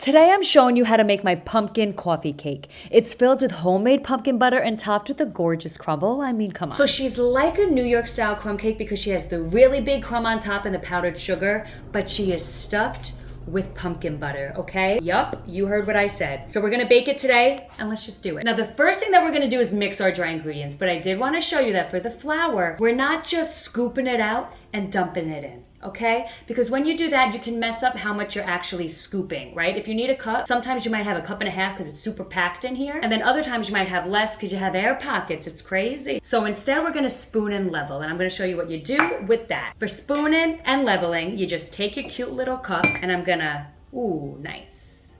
Today I'm showing you how to make my pumpkin coffee cake. It's filled with homemade pumpkin butter and topped with a gorgeous crumble. I mean, come on. So she's like a New York style crumb cake because she has the really big crumb on top and the powdered sugar, but she is stuffed with pumpkin butter, okay? Yup, you heard what I said. So we're gonna bake it today and let's just do it. Now the first thing that we're gonna do is mix our dry ingredients, but I did wanna show you that for the flour, we're not just scooping it out and dumping it in. Okay? Because when you do that, you can mess up how much you're actually scooping, right? If you need a cup, sometimes you might have a cup and a half because it's super packed in here. And then other times you might have less because you have air pockets. It's crazy. So instead, we're gonna spoon and level. And I'm gonna show you what you do with that. For spooning and leveling, you just take your cute little cup and I'm gonna, ooh, nice.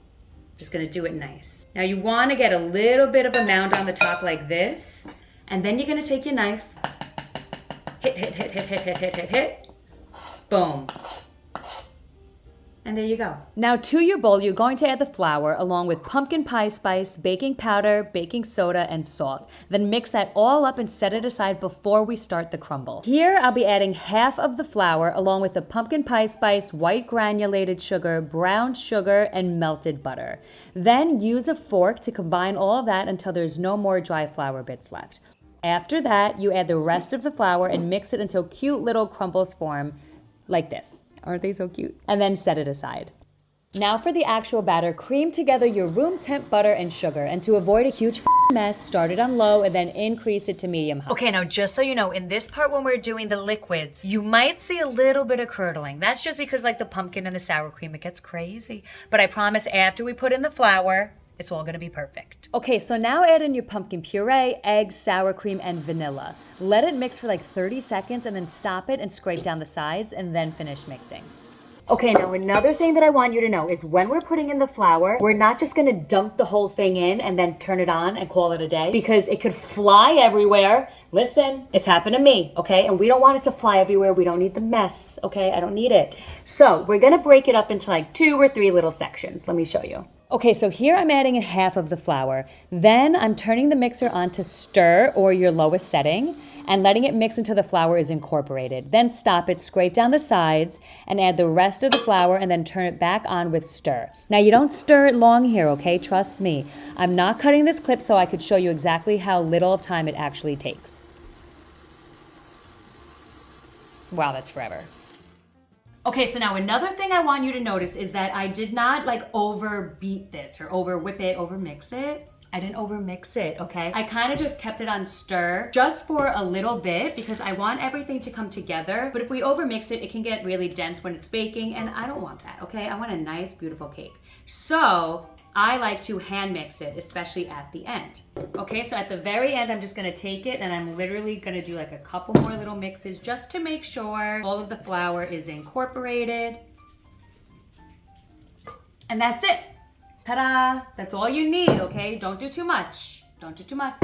Just gonna do it nice. Now you wanna get a little bit of a mound on the top like this. And then you're gonna take your knife, hit. Boom. And there you go. Now to your bowl, you're going to add the flour along with pumpkin pie spice, baking powder, baking soda, and salt. Then mix that all up and set it aside before we start the crumble. Here, I'll be adding half of the flour along with the pumpkin pie spice, white granulated sugar, brown sugar, and melted butter. Then use a fork to combine all of that until there's no more dry flour bits left. After that, you add the rest of the flour and mix it until cute little crumbles form. Like this. Aren't they so cute? And then set it aside. Now for the actual batter, cream together your room temp butter and sugar. And to avoid a huge mess, start it on low and then increase it to medium high. Okay, now just so you know, in this part when we're doing the liquids, you might see a little bit of curdling. That's just because like the pumpkin and the sour cream, it gets crazy. But I promise after we put in the flour, it's all gonna be perfect. Okay, so now add in your pumpkin puree, eggs, sour cream, and vanilla. Let it mix for like 30 seconds and then stop it and scrape down the sides and then finish mixing. Okay, now another thing that I want you to know is when we're putting in the flour, we're not just gonna dump the whole thing in and then turn it on and call it a day because it could fly everywhere. Listen, it's happened to me, okay? And we don't want it to fly everywhere. We don't need the mess, okay? I don't need it. So we're gonna break it up into like 2 or 3 little sections. Let me show you. Okay, so here I'm adding in half of the flour. Then I'm turning the mixer on to stir or your lowest setting and letting it mix until the flour is incorporated. Then stop it, scrape down the sides, and add the rest of the flour and then turn it back on with stir. Now you don't stir it long here, okay? Trust me. I'm not cutting this clip so I could show you exactly how little of time it actually takes. Wow, that's forever. Okay, so now another thing I want you to notice is that I did not like overbeat this or over whip it, over mix it. I didn't over mix it, okay? I kind of just kept it on stir just for a little bit because I want everything to come together. But if we over mix it, it can get really dense when it's baking and I don't want that, okay? I want a nice, beautiful cake. So I like to hand mix it, especially at the end. Okay, so at the very end, I'm just gonna take it and I'm literally gonna do like a couple more little mixes just to make sure all of the flour is incorporated. And that's it. Ta-da! That's all you need, okay? Don't do too much. Don't do too much.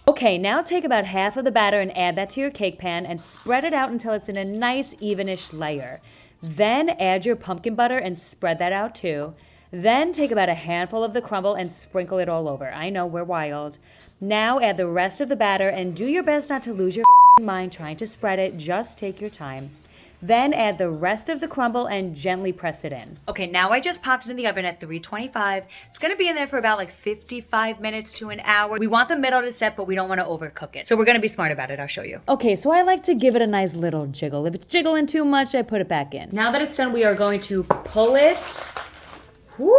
Okay, now take about half of the batter and add that to your cake pan and spread it out until it's in a nice evenish layer. Then add your pumpkin butter and spread that out too. Then take about a handful of the crumble and sprinkle it all over. I know, we're wild. Now add the rest of the batter and do your best not to lose your mind trying to spread it. Just take your time. Then add the rest of the crumble and gently press it in. Okay, now I just popped it in the oven at 325. It's gonna be in there for about like 55 minutes to an hour. We want the middle to set, but we don't wanna overcook it. So we're gonna be smart about it, I'll show you. Okay, so I like to give it a nice little jiggle. If it's jiggling too much, I put it back in. Now that it's done, we are going to pull it. Woo!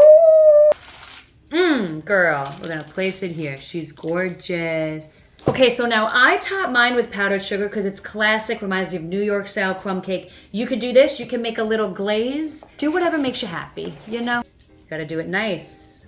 Girl, we're gonna place it here. She's gorgeous. Okay, so now I top mine with powdered sugar because it's classic, reminds me of New York style crumb cake. You could do this, you can make a little glaze. Do whatever makes you happy, you know? Gotta do it nice.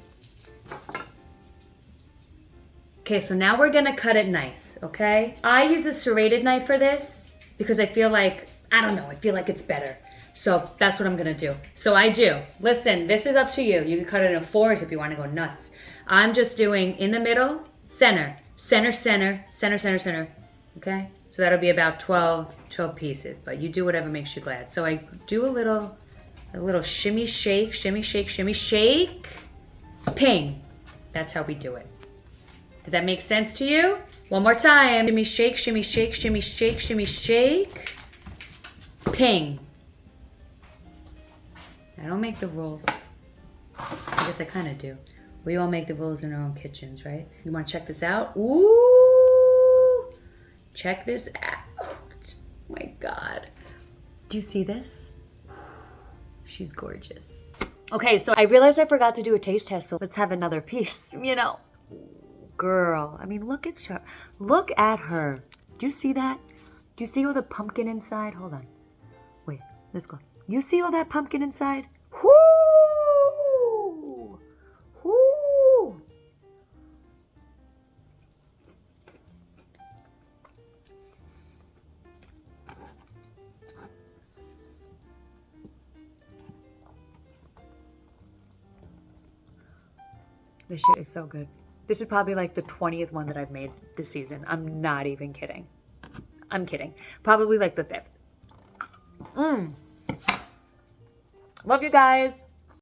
Okay, so now we're gonna cut it nice, okay? I use a serrated knife for this because I feel like, I don't know, I feel like it's better. So that's what I'm gonna do. So I do. Listen, this is up to you. You can cut it in 4s if you wanna go nuts. I'm just doing in the middle, center, center, center, center, center, center, okay? So that'll be about 12 pieces, but you do whatever makes you glad. So I do a little shimmy shake, shimmy shake, shimmy shake, ping. That's how we do it. Did that make sense to you? One more time. Shimmy shake, shimmy shake, shimmy shake, shimmy shake, ping. I don't make the rules. I guess I kind of do. We all make the rules in our own kitchens, right? You want to check this out? Ooh! Check this out. Oh my God. Do you see this? She's gorgeous. Okay, so I realized I forgot to do a taste test, so let's have another piece, you know. Girl, I mean, look at her. Look at her. Do you see that? Do you see all the pumpkin inside? Hold on. Wait, let's go. You see all that pumpkin inside? Whoo! Whoo! This shit is so good. This is probably like the 20th one that I've made this season. I'm not even kidding. I'm kidding. Probably like the 5th. Love you guys.